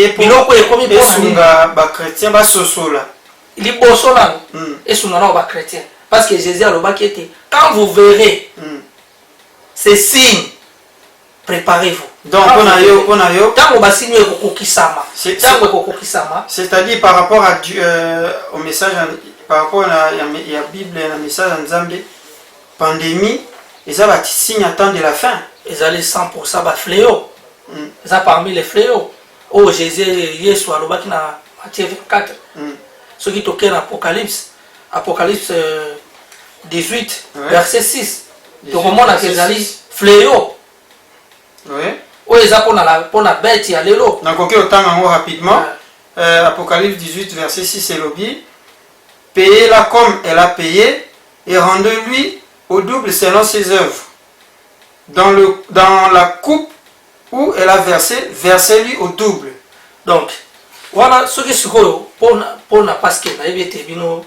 biloko ekomi esunga ba chrétien ba sosola liboso na esunga na ba chrétien parce que Jésus alobaki ete quand vous verrez ces signes préparez-vous. Donc on a yo tango basini ekokokisama tango ekokokisama c'est-à-dire par rapport à au message par rapport à la Bible et le message en Zambie pandémie ils ont signe attend de la fin ils allaient 100% ba fléau ça parmi les fléaux oh Jésus Yesu alobaki na Matthieu 24 ce qui toque dans Apocalypse 18 verset 6 donc on a que zali fléau oui oh ils a pour la bête ya lelo na koki otanga rapidement Apocalypse 18 verset 6 c'est lobby payez-la comme elle a payé et rendez-lui au double selon ses œuvres dans la coupe où elle a versez-lui au double. Donc voilà ce qui se pour parce que na ebete bino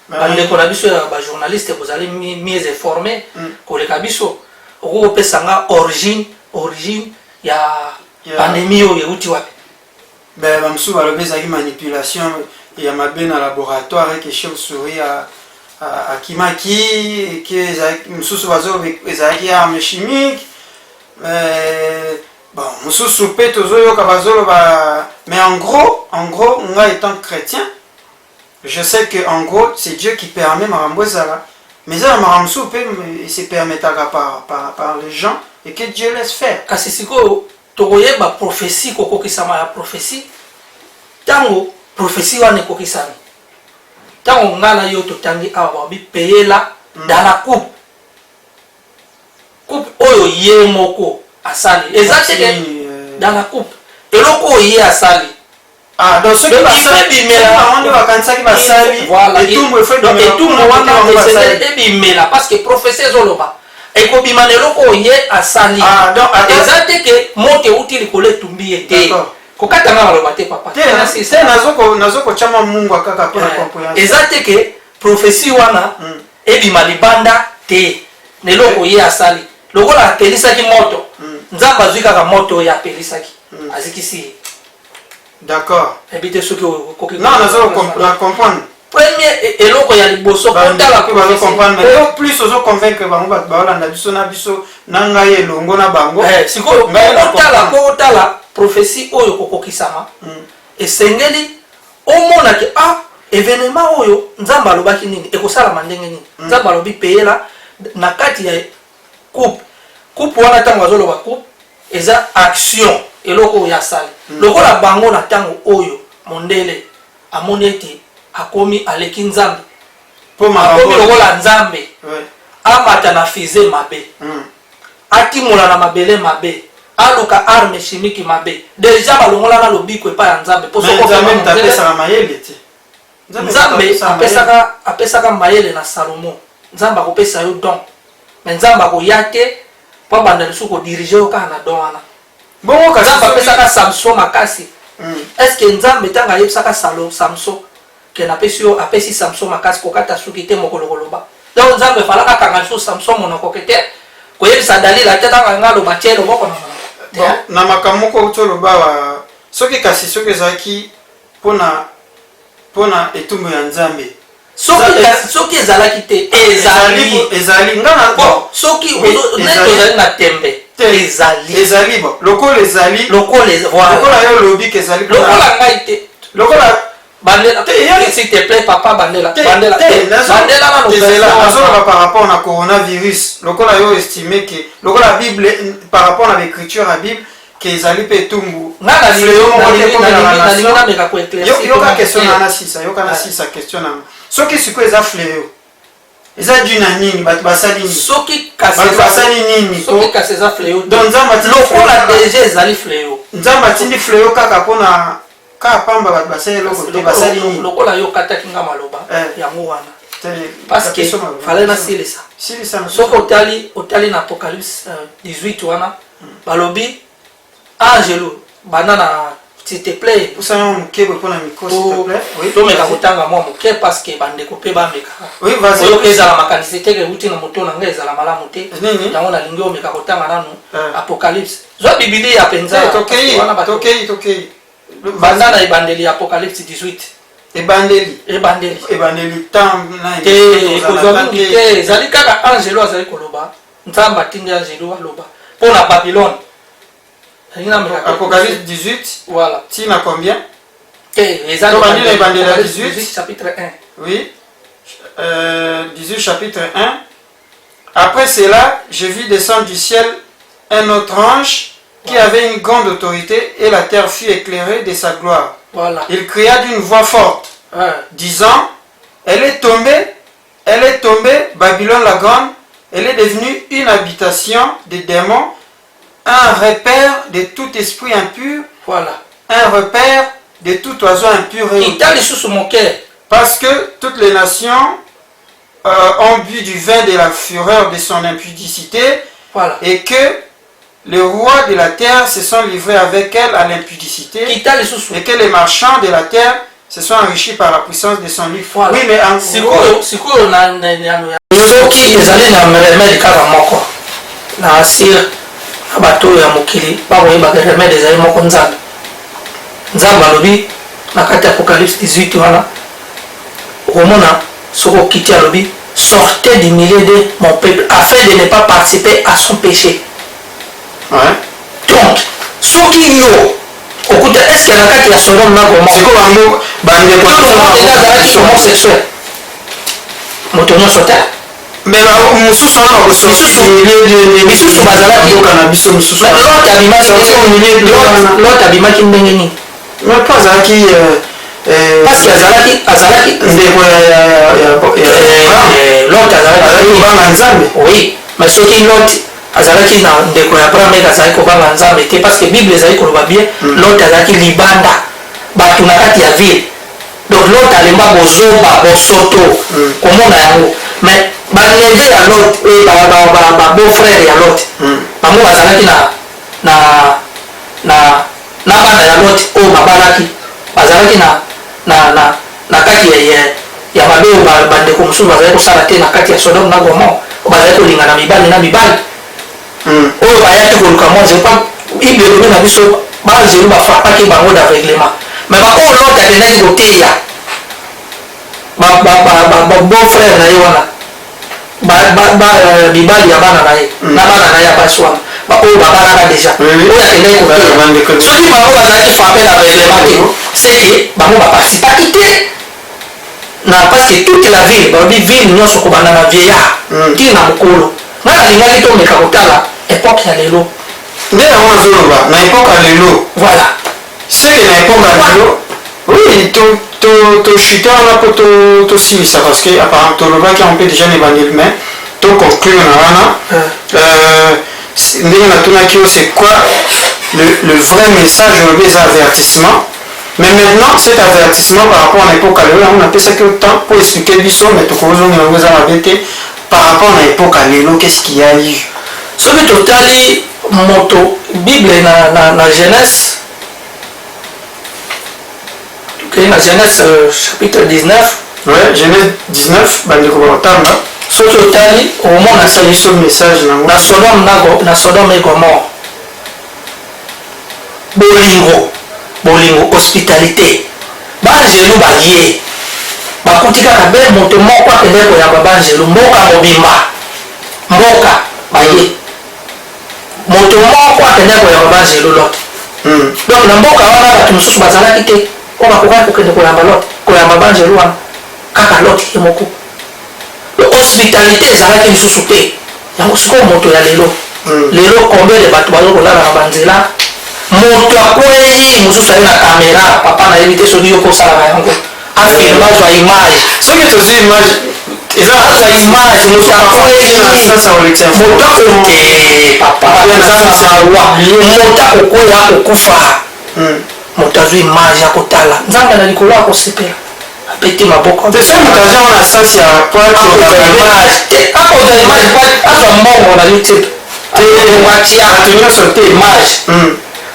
ndeko na biso ya ba journaliste vous allez mieux informer ko le kabiso ko pesanga origine ya pandémie o yeuti wapi ben bamsu balobeza ki manipulation ya mabe na laboratoire que chauve-souris à kimaki que mususu bazo ezaki arme chimique bon mususu pe tozoyoka bazolo ba mais en gros moi étant chrétien je sais que en gros c'est Dieu qui permet marambozala mais ça maramsu pe il se permettra par les gens et que Dieu laisse faire kasi siko tokoyeba prophétie kokokisama ya prophétie tango prophétie wana kokisami tango ngana yo totangi awa bi payer là dans la coupe oyo ye moko asali exactement dans la coupe eloko ye asali ah donc ce qui va ça on va kanisa qui va sali et tout me fait de tout le monde c'est bimela parce que prophétie zoloba et ko bimana eloko ye asali ah donc exactement que mote utili kole tumbi ete kokata na baloba te papa te nazoko chama mungu akaka pona compréhension exactement que prophétie wana ebima libanda te neloko ye asali lokola apelisaki moto nzamba azwi kaka moto ya apelisaki azikisi d'accord ebite soki okoki non comprendre premier eloko ya liboso kotala ko bazo comprendre mais plus ozo convaincre bango bato baolanda biso na biso na ngai elongo na bango sikoyo kotala prophétie oyo kokokisama esengeli omona ke événement oyo nzamba alobaki nini ekosalama ndenge nini nzamba alobi peyela na kati ya coupe wana ntango azoloba coupe eza action eloko oyo asali lokola bango na ntango oyo mondele amoni ete akomi aleki nzambe akomi lokola nzambe amata na fize mabe atimola na mabele mabe aluka arme chimique mabe deja balongola na lobiko epai ya nzambe nzambe apesaka mayele na Salomo nzambe akopesa yo don mais nzambe akoya te po banda lisusu kodirige yo kaka na don wana nzambe apesaka Samson makasi est-ce que nzambe ntango ayebisaka Samson ke apesi Samson makasi kokata suki te mokolo koloba donc nzambe efalaka akanga lisusu Samson monoko ke te koyebisa dalila te ntango anga aloba tie loboko na makambo moko toloba soki kasi soki ezalaki mpona etumbu ya nzambe soki ezalaki te ezali ngana soki ozali na tembe ezali bon lokola ezali lokola yo lobi ke ezali lokola ngai te lokola bandela s'il te plaît papa bandela nazoloba par rapport na coronavirus lokola yo estime ke lokola bible par rapport na l'écriture ya bible ke ezali mpe etumbu yoka question na sisa question na soki sikoyo eza fleo eza dû na nini bato basali nini soki bato basali nini kasi eza fleo donc lokola deja ezali fleo nzambe atindi fleo kaka mpona kaka pamba bato basali eloko te basali nini lokola yo okataki nga maloba yango wana parce que fallait nasilisa soki otali na Apocalypse 18 wana balobi angelo banda na s'il te plaît. Pour ça, on peut pour la micro, s'il te plaît. Oui. Tu mets kutanga moi moké parce que bande coupé ba meka. Oui, vas-y. Oyo keza la makanisi te ke uti na moto na ngeza la malamu te. Nini? Yango na lingo meka kutanga nanu. Apocalypse. Zo Biblia penza. Tokei. Banda na ibandeli Apocalypse 18. Ebandeli temps na te kozongi te ezali kaka angelo azali koloba nzambe atindi angelo aloba mpo na Babylone. Apocalypse 18. Voilà. Tina combien? Apocalypse 18 chapitre 1. Oui. 18 chapitre 1. Après cela, je vis descendre du ciel un autre ange qui avait une grande autorité et la terre fut éclairée de sa gloire. Voilà. Il cria d'une voix forte, disant, elle est tombée, Babylone la grande, elle est devenue une habitation des démons, un repère de tout esprit impur, voilà. Un repère de tout oiseau impur et parce que toutes les nations ont bu du vin de la fureur de son impudicité, voilà. Et que les rois de la terre se sont livrés avec elle à l'impudicité et que les marchands de la terre se sont enrichis par la puissance de son livre. Voilà. Oui, mais en gros, soki ezali na remède kaka moko na asir na bato ya mokili bakoyebaka remède ezali moko nzambe alobi na kati ya Apocalypse 18 wana okomona soki okiti alobi sortez du milieu de mon peuple afin de ne pas participer à son péché. Ouais. Donc soki yo okuta est-ce que na kati ya Sodome na Gomorrhe bazalaki homosexuel moto nyonso te mais mosusu wana misusu bazalaki Lot abimaki ndenge nini po azalaki parce que azalaki ndeko Lot azalaki kobanga nzambe. Oui, mais soki Lot azalaki na ndeko ya Abraham azalaki kobanga nzambe te parce que Bible ezali koloba bien Lot azalaki libanda bato na kati ya ville. Donc Lot alemba bozoba bosoto komona yango mais baneve ya Lot beau-frère ya Lot bango bazalaki na bana ya Lot oyo babalaki bazalaki na kati ya mabe oyo bandeko mosusu bazalaki kosala te na kati ya Sodome na Gomorrhe bazalaki kolingana mibali na mibali oyo bayaki koluka mwanze Bible elobi na biso banzelu bafrapaki bango d'aveuglement mais baoyo Lot akendaki koteya beau-frère na ye wana mibali ya bana na ye na bana na ye ya basi wana oyo babalaka deja oyo akendaki koteya soki bango bazalaki frappe d'aveuglement te c'est que bango baparticipaki te na parce que toute la ville balobi ville nyonso kobanda na vieillard ti na mokolo ngai nalingaki tomeka kotala époque ya lelo nde yango azoloba na époque ya lelo. Voilà. Seke na époque ya lelo oui tochute wana mpo tosilisa parce que apparemment tolobaki on peut déjà nebandeli mais toconclure na wana ndenge natunaki yo c'est quoi le vrai message olobi eza avertissement. Mais maintenant, cet avertissement par rapport à l'époque à l'époque, on a pensé que le temps pour expliquer l'histoire, mais tout le monde par rapport à l'époque à l'époque, qu'est-ce qu'il y a eu? Ce que totali moto Bible na Genèse, na Genèse chapitre 19. Ouais, Genèse 19, ce que totali au moment na ce message na Sodome et Gomorrhe. Bolingo hospitalité banzelu baye bakuti kaka be moto moko akende koyamba banzelu mboka mobimba mboka baye moto moko akende koyamba banzelu Lot. Donc na mboka wana bato mosusu bazalaki te oyo bakokaki kokende koyamba banzelu wana kaka Lot ye moko hospitalité ezalaki lisusu te yango sikoyo moto ya lelo combien de bato bazokolala na banzela moto akwei mosusu ali na kamera papa nayebi te soki yo kosalaka yango afilme azwa image soki tozwi image azwa image moto akwei papa moto akokwei akokufa moto azwi image akotala nzambe na likolo akosepela apeti maboko akozwa image azwa mbongo na youtube atia image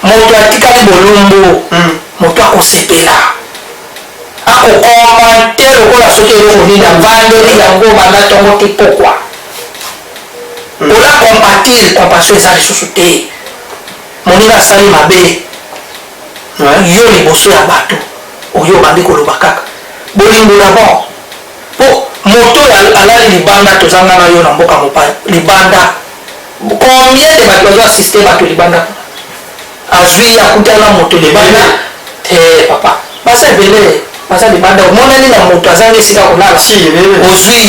moto atikali bolumbu moto akosepela akokomante lokola soki eloko nini avandeli yango banda ntongo te pokwa ola compassion eza lisusu te moninga asali mabe yo liboso ya bato oyo obandi koloba kaka bolingo na bon mpo moto alali libanda tozanga na yo na mboka mopaya libanda combien de bato bazo asiste bato libanda azwi akutana moto libanda te papa baza ebele baza libanda omonani na moto azanga esika kolala ozwi